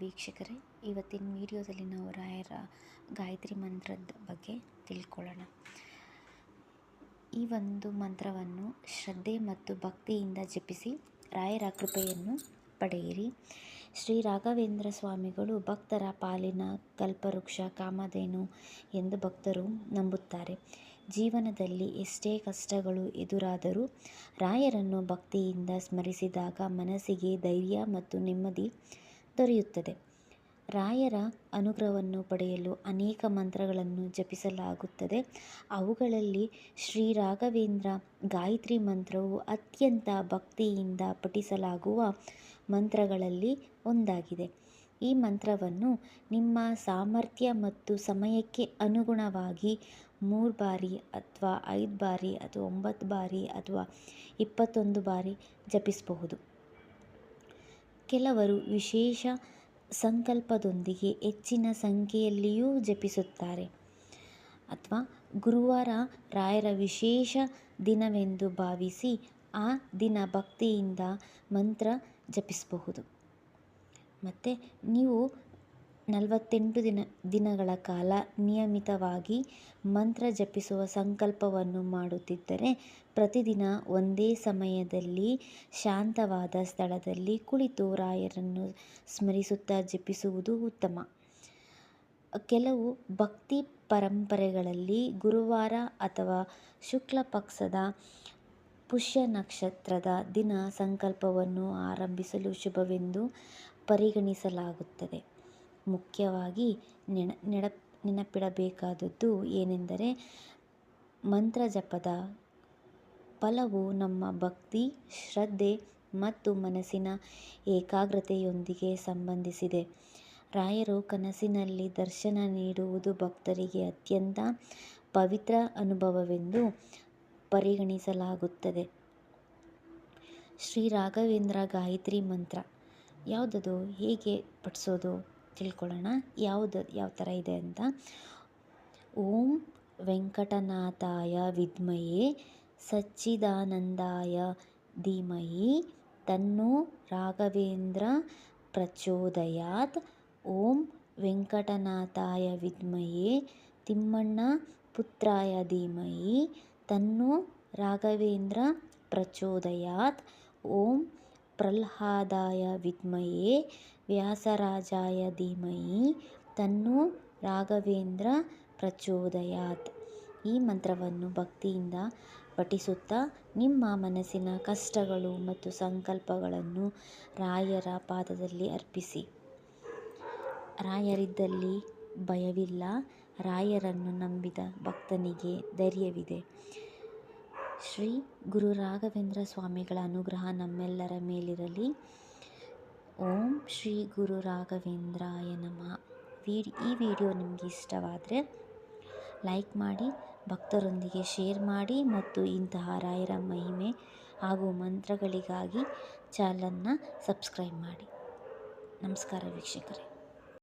ವೀಕ್ಷಕರೇ, ಇವತ್ತಿನ ವಿಡಿಯೋದಲ್ಲಿ ನಾವು ರಾಯರ ಗಾಯತ್ರಿ ಮಂತ್ರದ ಬಗ್ಗೆ ತಿಳ್ಕೊಳ್ಳೋಣ. ಈ ಒಂದು ಮಂತ್ರವನ್ನು ಶ್ರದ್ಧೆ ಮತ್ತು ಭಕ್ತಿಯಿಂದ ಜಪಿಸಿ ರಾಯರ ಕೃಪೆಯನ್ನು ಪಡೆಯಿರಿ. ಶ್ರೀ ರಾಘವೇಂದ್ರ ಸ್ವಾಮಿಗಳು ಭಕ್ತರ ಪಾಲಿನ ಕಲ್ಪವೃಕ್ಷ, ಕಾಮಧೇನು ಎಂದು ಭಕ್ತರು ನಂಬುತ್ತಾರೆ. ಜೀವನದಲ್ಲಿ ಎಷ್ಟೇ ಕಷ್ಟಗಳು ಎದುರಾದರೂ ರಾಯರನ್ನು ಭಕ್ತಿಯಿಂದ ಸ್ಮರಿಸಿದಾಗ ಮನಸ್ಸಿಗೆ ಧೈರ್ಯ ಮತ್ತು ನೆಮ್ಮದಿ ದೊರೆಯುತ್ತದೆ. ರಾಯರ ಅನುಗ್ರಹವನ್ನು ಪಡೆಯಲು ಅನೇಕ ಮಂತ್ರಗಳನ್ನು ಜಪಿಸಲಾಗುತ್ತದೆ. ಅವುಗಳಲ್ಲಿ ಶ್ರೀ ರಾಘವೇಂದ್ರ ಗಾಯತ್ರಿ ಮಂತ್ರವು ಅತ್ಯಂತ ಭಕ್ತಿಯಿಂದ ಪಠಿಸಲಾಗುವ ಮಂತ್ರಗಳಲ್ಲಿ ಒಂದಾಗಿದೆ. ಈ ಮಂತ್ರವನ್ನು ನಿಮ್ಮ ಸಾಮರ್ಥ್ಯ ಮತ್ತು ಸಮಯಕ್ಕೆ ಅನುಗುಣವಾಗಿ 3 ಬಾರಿ ಅಥವಾ 5 ಬಾರಿ ಅಥವಾ 9 ಬಾರಿ ಅಥವಾ 21 ಬಾರಿ ಜಪಿಸಬಹುದು. ಕೆಲವರು ವಿಶೇಷ ಸಂಕಲ್ಪದೊಂದಿಗೆ ಹೆಚ್ಚಿನ ಸಂಖ್ಯೆಯಲ್ಲಿಯೂ ಜಪಿಸುತ್ತಾರೆ. ಅಥವಾ ಗುರುವಾರ ರಾಯರ ವಿಶೇಷ ದಿನವೆಂದು ಭಾವಿಸಿ ಆ ದಿನ ಭಕ್ತಿಯಿಂದ ಮಂತ್ರ ಜಪಿಸಬಹುದು. ಮತ್ತು ನೀವು 48 ದಿನಗಳ ಕಾಲ ನಿಯಮಿತವಾಗಿ ಮಂತ್ರ ಜಪಿಸುವ ಸಂಕಲ್ಪವನ್ನು ಮಾಡುತ್ತಿದ್ದರೆ ಪ್ರತಿದಿನ ಒಂದೇ ಸಮಯದಲ್ಲಿ ಶಾಂತವಾದ ಸ್ಥಳದಲ್ಲಿ ಕುಳಿತು ರಾಯರನ್ನು ಸ್ಮರಿಸುತ್ತಾ ಜಪಿಸುವುದು ಉತ್ತಮ. ಕೆಲವು ಭಕ್ತಿ ಪರಂಪರೆಗಳಲ್ಲಿ ಗುರುವಾರ ಅಥವಾ ಶುಕ್ಲ ಪಕ್ಷದ ಪುಷ್ಯ ನಕ್ಷತ್ರದ ದಿನ ಸಂಕಲ್ಪವನ್ನು ಆರಂಭಿಸಲು ಶುಭವೆಂದು ಪರಿಗಣಿಸಲಾಗುತ್ತದೆ. ಮುಖ್ಯವಾಗಿ ನೆನಪಿಡಬೇಕಾದದ್ದು ಏನೆಂದರೆ, ಮಂತ್ರ ಜಪದ ಫಲವು ನಮ್ಮ ಭಕ್ತಿ, ಶ್ರದ್ಧೆ ಮತ್ತು ಮನಸ್ಸಿನ ಏಕಾಗ್ರತೆಯೊಂದಿಗೆ ಸಂಬಂಧಿಸಿದೆ. ರಾಯರು ಕನಸಿನಲ್ಲಿ ದರ್ಶನ ನೀಡುವುದು ಭಕ್ತರಿಗೆ ಅತ್ಯಂತ ಪವಿತ್ರ ಅನುಭವವೆಂದು ಪರಿಗಣಿಸಲಾಗುತ್ತದೆ. ಶ್ರೀ ರಾಘವೇಂದ್ರ ಗಾಯತ್ರಿ ಮಂತ್ರ ಯಾವುದದು, ಹೇಗೆ ಪಠಿಸೋದು ತಿಳ್ಕೊಳ್ಳೋಣ. ಯಾವ ಥರ ಇದೆ ಅಂತ. ಓಂ ವೆಂಕಟನಾಥಾಯ ವಿದ್ಮಹೇ ಸಚ್ಚಿದಾನಂದಾಯ ಧೀಮಹಿ ತನ್ನೋ ರಾಘವೇಂದ್ರ ಪ್ರಚೋದಯಾತ್. ಓಂ ವೆಂಕಟನಾಥಾಯ ವಿದ್ಮಹೇ ತಿಮ್ಮಣ್ಣ ಪುತ್ರಾಯ ಧೀಮಹಿ ತನ್ನೋ ರಾಘವೇಂದ್ರ ಪ್ರಚೋದಯಾತ್. ಓಂ ಪ್ರಹ್ಲಾದಾಯ ವಿದ್ಮಹೇ ವ್ಯಾಸರಾಜಾಯ ಧೀಮಹಿ ತನ್ನೋ ರಾಘವೇಂದ್ರ ಪ್ರಚೋದಯಾತ್. ಈ ಮಂತ್ರವನ್ನು ಭಕ್ತಿಯಿಂದ ಪಠಿಸುತ್ತಾ ನಿಮ್ಮ ಮನಸ್ಸಿನ ಕಷ್ಟಗಳು ಮತ್ತು ಸಂಕಲ್ಪಗಳನ್ನು ರಾಯರ ಪಾದದಲ್ಲಿ ಅರ್ಪಿಸಿ. ರಾಯರಿದ್ದಲ್ಲಿ ಭಯವಿಲ್ಲ, ರಾಯರನ್ನು ನಂಬಿದ ಭಕ್ತನಿಗೆ ಧೈರ್ಯವಿದೆ. ಶ್ರೀ ಗುರು ರಾಘವೇಂದ್ರ ಸ್ವಾಮಿಗಳ ಅನುಗ್ರಹ ನಮ್ಮೆಲ್ಲರ ಮೇಲಿರಲಿ. ಓಂ ಶ್ರೀ ಗುರು ರಾಘವೇಂದ್ರಾಯ ನಮಃ. ಈ ವಿಡಿಯೋ ನಿಮಗೆ ಇಷ್ಟವಾದರೆ ಲೈಕ್ ಮಾಡಿ, ಭಕ್ತರೊಂದಿಗೆ ಶೇರ್ ಮಾಡಿ ಮತ್ತು ಇಂತಹ ರಾಯರ ಮಹಿಮೆ ಹಾಗೂ ಮಂತ್ರಗಳಿಗಾಗಿ ಚಾನಲನ್ನು ಸಬ್ಸ್ಕ್ರೈಬ್ ಮಾಡಿ. ನಮಸ್ಕಾರ ವೀಕ್ಷಕರೇ.